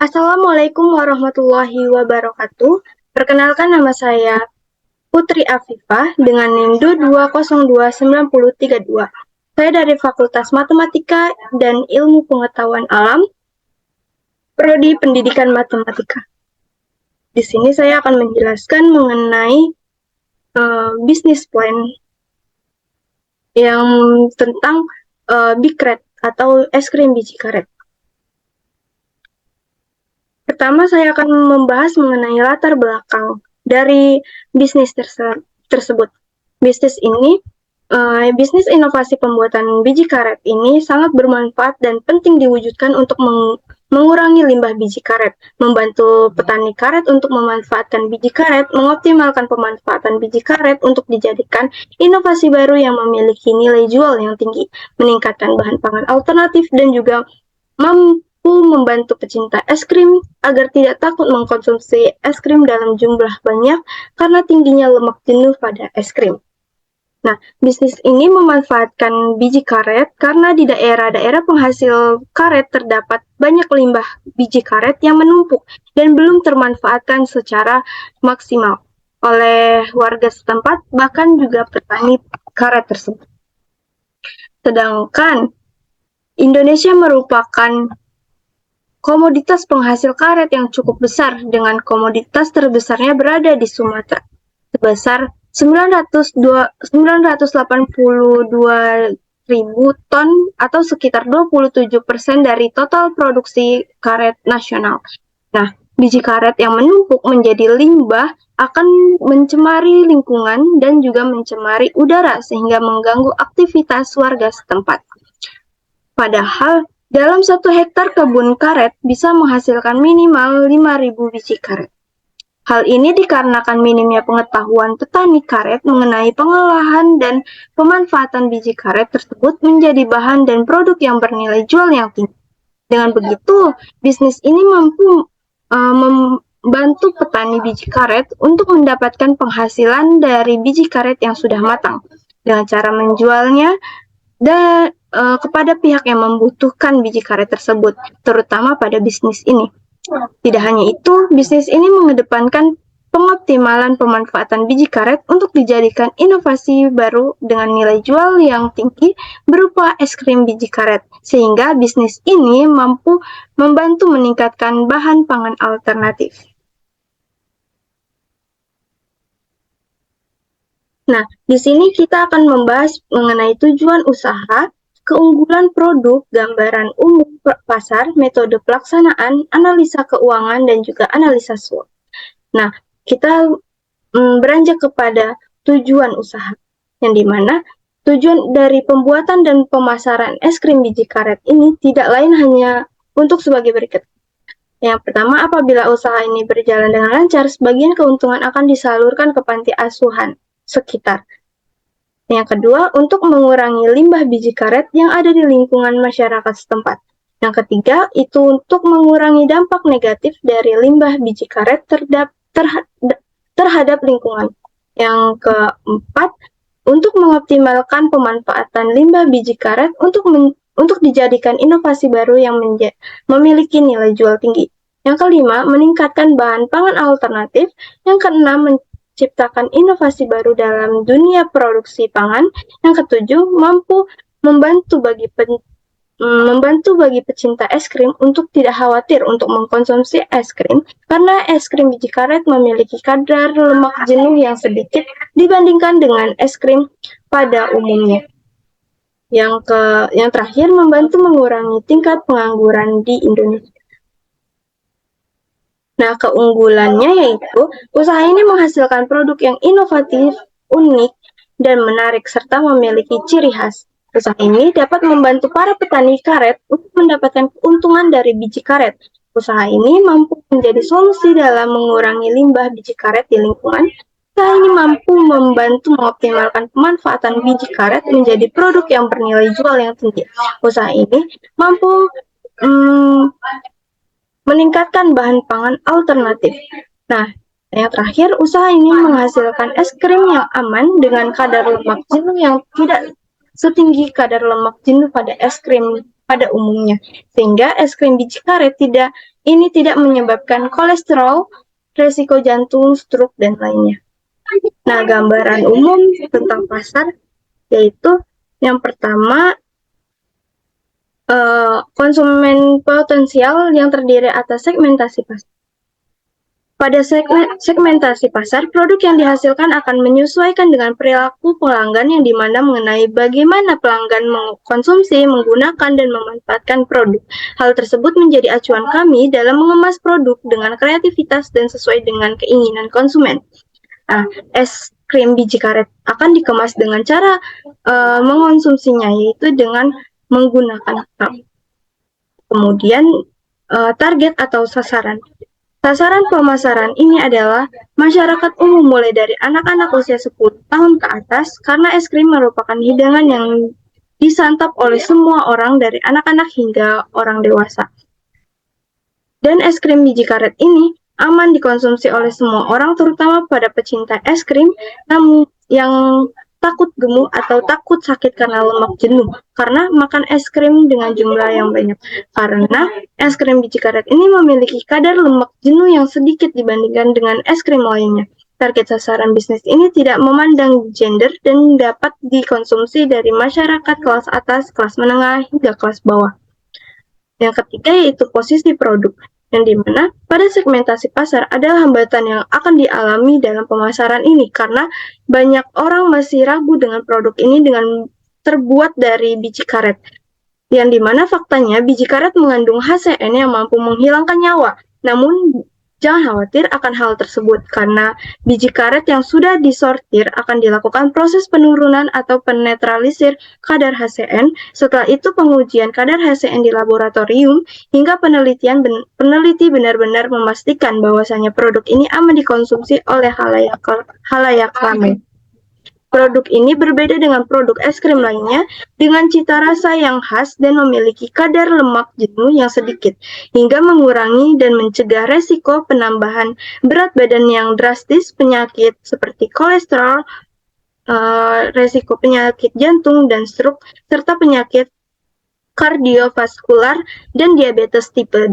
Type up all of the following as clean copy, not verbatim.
Assalamualaikum warahmatullahi wabarakatuh. Perkenalkan nama saya Putri Afifah dengan NIM 2029032. Saya dari Fakultas Matematika dan Ilmu Pengetahuan Alam, Prodi Pendidikan Matematika. Di sini saya akan menjelaskan mengenai bisnis plan yang tentang Big Red atau es krim biji karet. Pertama, saya akan membahas mengenai latar belakang dari bisnis tersebut. Bisnis inovasi pembuatan biji karet ini sangat bermanfaat dan penting diwujudkan untuk mengurangi limbah biji karet, membantu petani karet untuk memanfaatkan biji karet, mengoptimalkan pemanfaatan biji karet untuk dijadikan inovasi baru yang memiliki nilai jual yang tinggi, meningkatkan bahan pangan alternatif, dan juga mampu membantu pecinta es krim agar tidak takut mengkonsumsi es krim dalam jumlah banyak karena tingginya lemak jenuh pada es krim. Nah, bisnis ini memanfaatkan biji karet karena di daerah-daerah penghasil karet terdapat banyak limbah biji karet yang menumpuk dan belum termanfaatkan secara maksimal oleh warga setempat, bahkan juga petani karet tersebut. Sedangkan Indonesia merupakan komoditas penghasil karet yang cukup besar, dengan komoditas terbesarnya berada di Sumatera sebesar 982.000 ton atau sekitar 27% dari total produksi karet nasional. Nah, biji karet yang menumpuk menjadi limbah akan mencemari lingkungan dan juga mencemari udara sehingga mengganggu aktivitas warga setempat. Padahal dalam 1 hektar kebun karet bisa menghasilkan minimal 5.000 biji karet. Hal ini dikarenakan minimnya pengetahuan petani karet mengenai pengolahan dan pemanfaatan biji karet tersebut menjadi bahan dan produk yang bernilai jual yang tinggi. Dengan begitu, bisnis ini mampu membantu petani biji karet untuk mendapatkan penghasilan dari biji karet yang sudah matang dengan cara menjualnya dan kepada pihak yang membutuhkan biji karet tersebut, terutama pada bisnis ini. Tidak hanya itu, bisnis ini mengedepankan pengoptimalan pemanfaatan biji karet untuk dijadikan inovasi baru dengan nilai jual yang tinggi berupa es krim biji karet, sehingga bisnis ini mampu membantu meningkatkan bahan pangan alternatif. Nah, di sini kita akan membahas mengenai tujuan usaha, keunggulan produk, gambaran umum pasar, metode pelaksanaan, analisa keuangan, dan juga analisa SWOT. Nah, kita beranjak kepada tujuan usaha, yang dimana tujuan dari pembuatan dan pemasaran es krim biji karet ini tidak lain hanya untuk sebagai berikut. Yang pertama, apabila usaha ini berjalan dengan lancar, sebagian keuntungan akan disalurkan ke panti asuhan sekitar. Yang kedua, untuk mengurangi limbah biji karet yang ada di lingkungan masyarakat setempat. Yang ketiga, itu untuk mengurangi dampak negatif dari limbah biji karet terhadap lingkungan. Yang keempat, untuk mengoptimalkan pemanfaatan limbah biji karet untuk dijadikan inovasi baru yang memiliki nilai jual tinggi. Yang kelima, meningkatkan bahan pangan alternatif. Yang keenam, menciptakan inovasi baru dalam dunia produksi pangan. Yang ketujuh, mampu membantu bagi pecinta es krim untuk tidak khawatir untuk mengkonsumsi es krim, karena es krim biji karet memiliki kadar lemak jenuh yang sedikit dibandingkan dengan es krim pada umumnya. Yang terakhir, membantu mengurangi tingkat pengangguran di Indonesia. Nah, keunggulannya yaitu usaha ini menghasilkan produk yang inovatif, unik, dan menarik serta memiliki ciri khas. Usaha ini dapat membantu para petani karet untuk mendapatkan keuntungan dari biji karet. Usaha ini mampu menjadi solusi dalam mengurangi limbah biji karet di lingkungan. Usaha ini mampu membantu mengoptimalkan pemanfaatan biji karet menjadi produk yang bernilai jual yang tinggi. Usaha ini mampu meningkatkan bahan pangan alternatif. Nah, yang terakhir, usaha ini menghasilkan es krim yang aman dengan kadar lemak jenuh yang tidak setinggi kadar lemak jenuh pada es krim pada umumnya, sehingga es krim biji karet tidak ini tidak menyebabkan kolesterol, resiko jantung, stroke, dan lainnya. Nah, gambaran umum tentang pasar yaitu yang pertama, konsumen potensial yang terdiri atas segmentasi pasar. Pada segmentasi pasar, produk yang dihasilkan akan menyesuaikan dengan perilaku pelanggan yang dimana mengenai bagaimana pelanggan mengkonsumsi, menggunakan, dan memanfaatkan produk. Hal tersebut menjadi acuan kami dalam mengemas produk dengan kreativitas dan sesuai dengan keinginan konsumen. Nah, es krim biji karet akan dikemas dengan cara mengonsumsinya, yaitu dengan menggunakan cup. Kemudian target atau sasaran. Sasaran pemasaran ini adalah masyarakat umum mulai dari anak-anak usia 10 tahun ke atas karena es krim merupakan hidangan yang disantap oleh semua orang dari anak-anak hingga orang dewasa. Dan es krim biji karet ini aman dikonsumsi oleh semua orang, terutama pada pecinta es krim namun yang takut gemuk atau takut sakit karena lemak jenuh karena makan es krim dengan jumlah yang banyak. Karena es krim biji karet ini memiliki kadar lemak jenuh yang sedikit dibandingkan dengan es krim lainnya. Target sasaran bisnis ini tidak memandang gender dan dapat dikonsumsi dari masyarakat kelas atas, kelas menengah, hingga kelas bawah. Yang ketiga yaitu posisi produk, yang dimana pada segmentasi pasar adalah hambatan yang akan dialami dalam pemasaran ini karena banyak orang masih ragu dengan produk ini dengan terbuat dari biji karet, yang dimana faktanya biji karet mengandung HCN yang mampu menghilangkan nyawa. Namun jangan khawatir akan hal tersebut karena biji karet yang sudah disortir akan dilakukan proses penurunan atau penetralisir kadar HCN. Setelah itu pengujian kadar HCN di laboratorium hingga peneliti benar-benar memastikan bahwasanya produk ini aman dikonsumsi oleh halayak ramai. Produk ini berbeda dengan produk es krim lainnya dengan cita rasa yang khas dan memiliki kadar lemak jenuh yang sedikit, hingga mengurangi dan mencegah resiko penambahan berat badan yang drastis, penyakit seperti kolesterol, resiko penyakit jantung dan stroke, serta penyakit kardiovaskular dan diabetes tipe 2.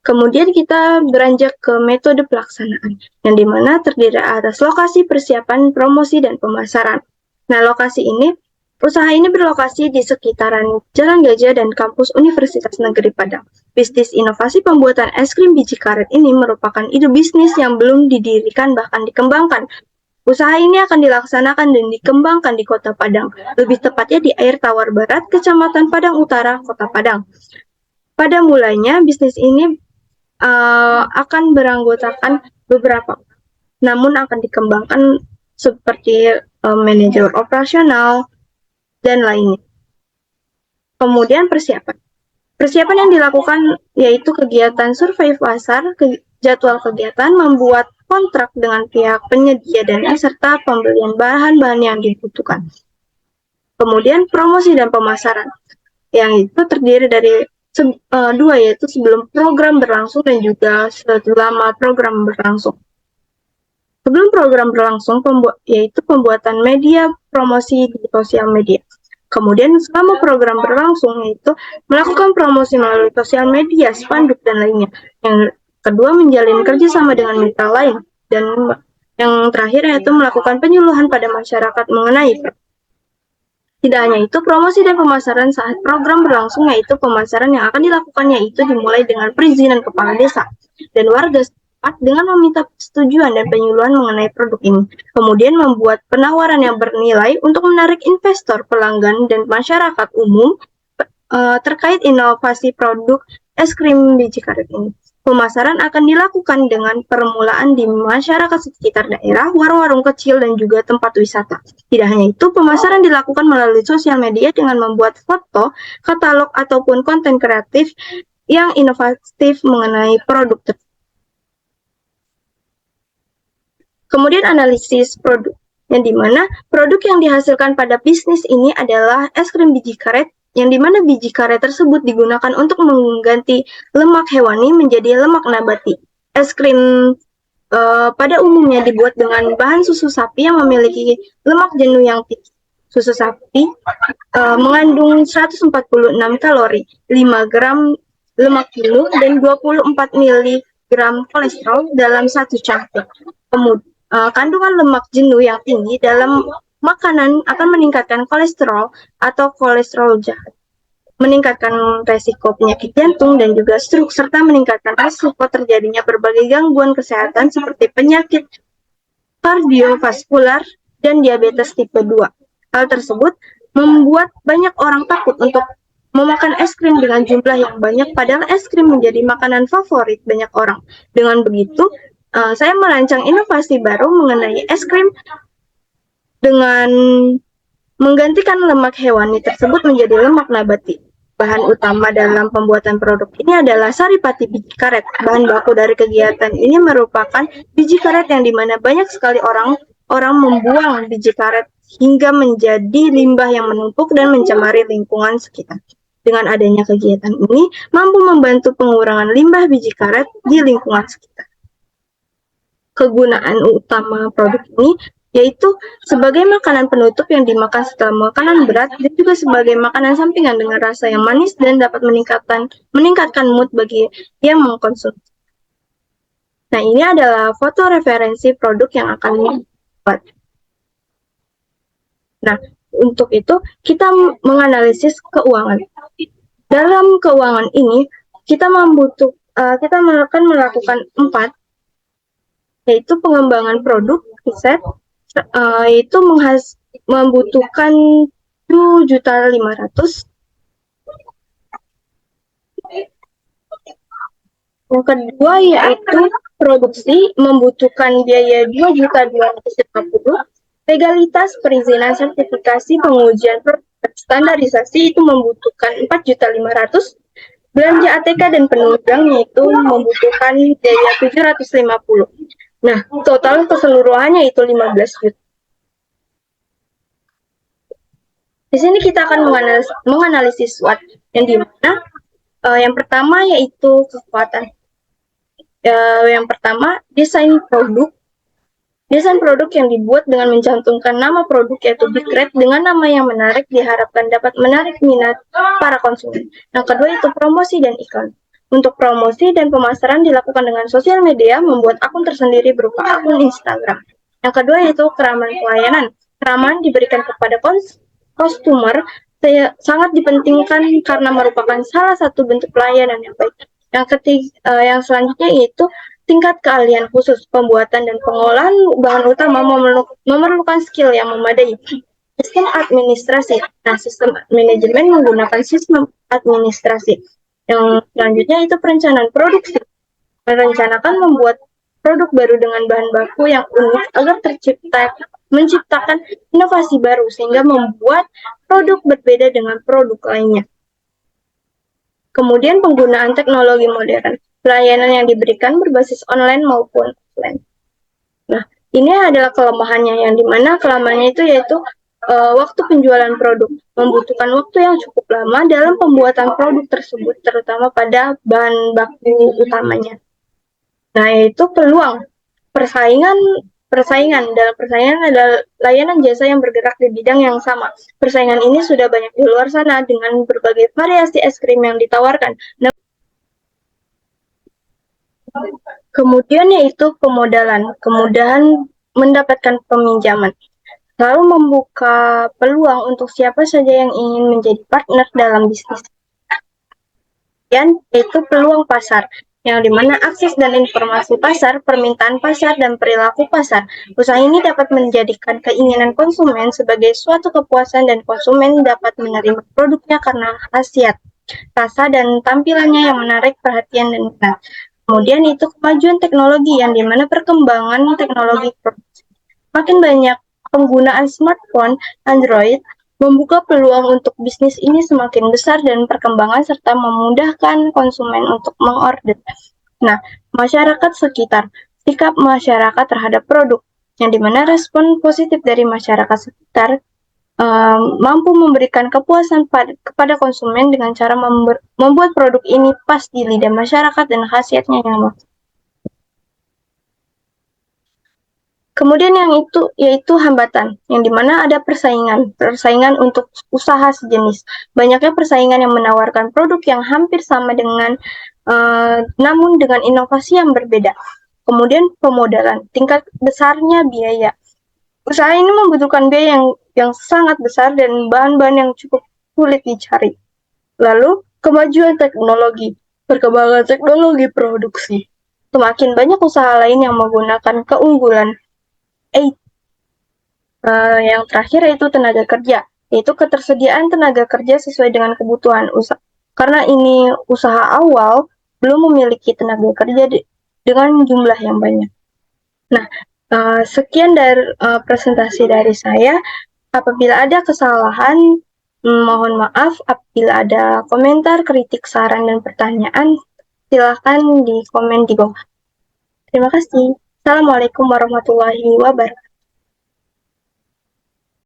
Kemudian kita beranjak ke metode pelaksanaan, yang dimana terdiri atas lokasi persiapan, promosi, dan pemasaran. Nah, usaha ini berlokasi di sekitaran Jalan Gajah dan kampus Universitas Negeri Padang. Bisnis inovasi pembuatan es krim biji karet ini merupakan ide bisnis yang belum didirikan bahkan dikembangkan. Usaha ini akan dilaksanakan dan dikembangkan di Kota Padang, lebih tepatnya di Air Tawar Barat, Kecamatan Padang Utara, Kota Padang. Pada mulanya, bisnis ini akan beranggotakan beberapa, namun akan dikembangkan seperti manajer operasional dan lainnya. Kemudian persiapan yang dilakukan yaitu kegiatan survei pasar, jadwal kegiatan, membuat kontrak dengan pihak penyedia dana serta pembelian bahan-bahan yang dibutuhkan. Kemudian promosi dan pemasaran, yang itu terdiri dari dua, yaitu sebelum program berlangsung dan juga selama program berlangsung. Sebelum program berlangsung, yaitu pembuatan media promosi di sosial media. Kemudian selama program berlangsung, yaitu melakukan promosi melalui sosial media, spanduk, dan lainnya. Yang kedua, menjalin kerjasama dengan mitra lain. Dan yang terakhir yaitu melakukan penyuluhan pada masyarakat mengenai. Tidak hanya itu, promosi dan pemasaran saat program berlangsung, yaitu pemasaran yang akan dilakukan yaitu dimulai dengan perizinan kepala desa dan warga setempat dengan meminta persetujuan dan penyuluhan mengenai produk ini. Kemudian membuat penawaran yang bernilai untuk menarik investor, pelanggan, dan masyarakat umum terkait inovasi produk es krim biji karet ini. Pemasaran akan dilakukan dengan permulaan di masyarakat sekitar daerah, warung-warung kecil, dan juga tempat wisata. Tidak hanya itu, pemasaran dilakukan melalui sosial media dengan membuat foto, katalog, ataupun konten kreatif yang inovatif mengenai produk tersebut. Kemudian analisis produk, yang dimana produk yang dihasilkan pada bisnis ini adalah es krim biji karet, yang dimana biji karet tersebut digunakan untuk mengganti lemak hewani menjadi lemak nabati. Es krim pada umumnya dibuat dengan bahan susu sapi yang memiliki lemak jenuh yang tinggi. Susu sapi mengandung 146 kalori, 5 gram lemak jenuh, dan 24 mg kolesterol dalam satu cangkir. Kemudian, kandungan lemak jenuh yang tinggi dalam makanan akan meningkatkan kolesterol atau kolesterol jahat, meningkatkan resiko penyakit jantung dan juga stroke, serta meningkatkan resiko terjadinya berbagai gangguan kesehatan seperti penyakit kardiovaskular dan diabetes tipe 2. Hal tersebut membuat banyak orang takut untuk memakan es krim dengan jumlah yang banyak, padahal es krim menjadi makanan favorit banyak orang. Dengan begitu, saya merancang inovasi baru mengenai es krim dengan menggantikan lemak hewani tersebut menjadi lemak nabati. Bahan utama dalam pembuatan produk ini adalah saripati biji karet. Bahan baku dari kegiatan ini merupakan biji karet yang dimana banyak sekali orang membuang biji karet hingga menjadi limbah yang menumpuk dan mencemari lingkungan sekitar. Dengan adanya kegiatan ini, mampu membantu pengurangan limbah biji karet di lingkungan sekitar. Kegunaan utama produk ini yaitu sebagai makanan penutup yang dimakan setelah makanan berat, dan juga sebagai makanan sampingan dengan rasa yang manis dan dapat meningkatkan mood bagi yang mengkonsumsi. Nah, ini adalah foto referensi produk yang akan dibuat. Nah, untuk itu kita menganalisis keuangan. Dalam keuangan ini kita akan melakukan 4, yaitu pengembangan produk, riset, itu membutuhkan 7.500.000. Yang kedua yaitu produksi, membutuhkan biaya 2.250.000. Legalitas, perizinan, sertifikasi, pengujian, standarisasi itu membutuhkan 4.500.000. Belanja ATK dan penunjang itu membutuhkan biaya 750. Nah, total keseluruhannya itu 15 juta. Di sini kita akan menganalisis SWOT, yang dimana yang pertama yaitu kekuatan. Yang pertama, desain produk. Desain produk yang dibuat dengan mencantumkan nama produk yaitu Big Red dengan nama yang menarik diharapkan dapat menarik minat para konsumen. Yang kedua itu promosi dan iklan. Untuk promosi dan pemasaran dilakukan dengan sosial media, membuat akun tersendiri berupa akun Instagram. Yang kedua yaitu keramahan pelayanan. Keramahan diberikan kepada customer sangat dipentingkan karena merupakan salah satu bentuk pelayanan yang baik. Yang selanjutnya yaitu tingkat keahlian khusus. Pembuatan dan pengolahan bahan utama memerlukan skill yang memadai. Sistem administrasi. Nah, sistem manajemen menggunakan sistem administrasi. Yang selanjutnya itu perencanaan produksi. Merencanakan membuat produk baru dengan bahan baku yang unik agar menciptakan inovasi baru sehingga membuat produk berbeda dengan produk lainnya. Kemudian penggunaan teknologi modern. Pelayanan yang diberikan berbasis online maupun offline. Nah, ini adalah kelemahannya, yang dimana kelemahannya itu yaitu waktu penjualan produk. Membutuhkan waktu yang cukup lama dalam pembuatan produk tersebut, terutama pada bahan baku utamanya. Nah, yaitu peluang. Persaingan adalah layanan jasa yang bergerak di bidang yang sama. Persaingan ini sudah banyak di luar sana dengan berbagai variasi es krim yang ditawarkan. Kemudian yaitu pemodalan, kemudahan mendapatkan peminjaman. Lalu membuka peluang untuk siapa saja yang ingin menjadi partner dalam bisnis. Dan yaitu peluang pasar, yang dimana akses dan informasi pasar, permintaan pasar, dan perilaku pasar. Usaha ini dapat menjadikan keinginan konsumen sebagai suatu kepuasan dan konsumen dapat menerima produknya karena khasiat, rasa, dan tampilannya yang menarik perhatian dan minat. Kemudian itu kemajuan teknologi, yang dimana perkembangan teknologi produksi. Makin banyak penggunaan smartphone Android membuka peluang untuk bisnis ini semakin besar dan perkembangan serta memudahkan konsumen untuk mengorder. Nah, masyarakat sekitar, sikap masyarakat terhadap produk, yang dimana respon positif dari masyarakat sekitar mampu memberikan kepuasan kepada konsumen dengan cara membuat produk ini pas di lidah masyarakat dan khasiatnya yang Kemudian yang itu yaitu hambatan, yang dimana ada persaingan untuk usaha sejenis. Banyaknya persaingan yang menawarkan produk yang hampir sama dengan namun dengan inovasi yang berbeda. Kemudian pemodalan, tingkat besarnya biaya. Usaha ini membutuhkan biaya yang sangat besar dan bahan-bahan yang cukup sulit dicari. Lalu kemajuan teknologi, perkembangan teknologi produksi. Semakin banyak usaha lain yang menggunakan keunggulan yang terakhir yaitu tenaga kerja, yaitu ketersediaan tenaga kerja sesuai dengan kebutuhan usaha. Karena ini usaha awal, belum memiliki tenaga kerja dengan jumlah yang banyak. Nah, sekian dari presentasi dari saya. Apabila ada kesalahan, mohon maaf. Apabila ada komentar, kritik, saran, dan pertanyaan, silakan di komen di bawah. Terima kasih. Assalamualaikum warahmatullahi wabarakatuh.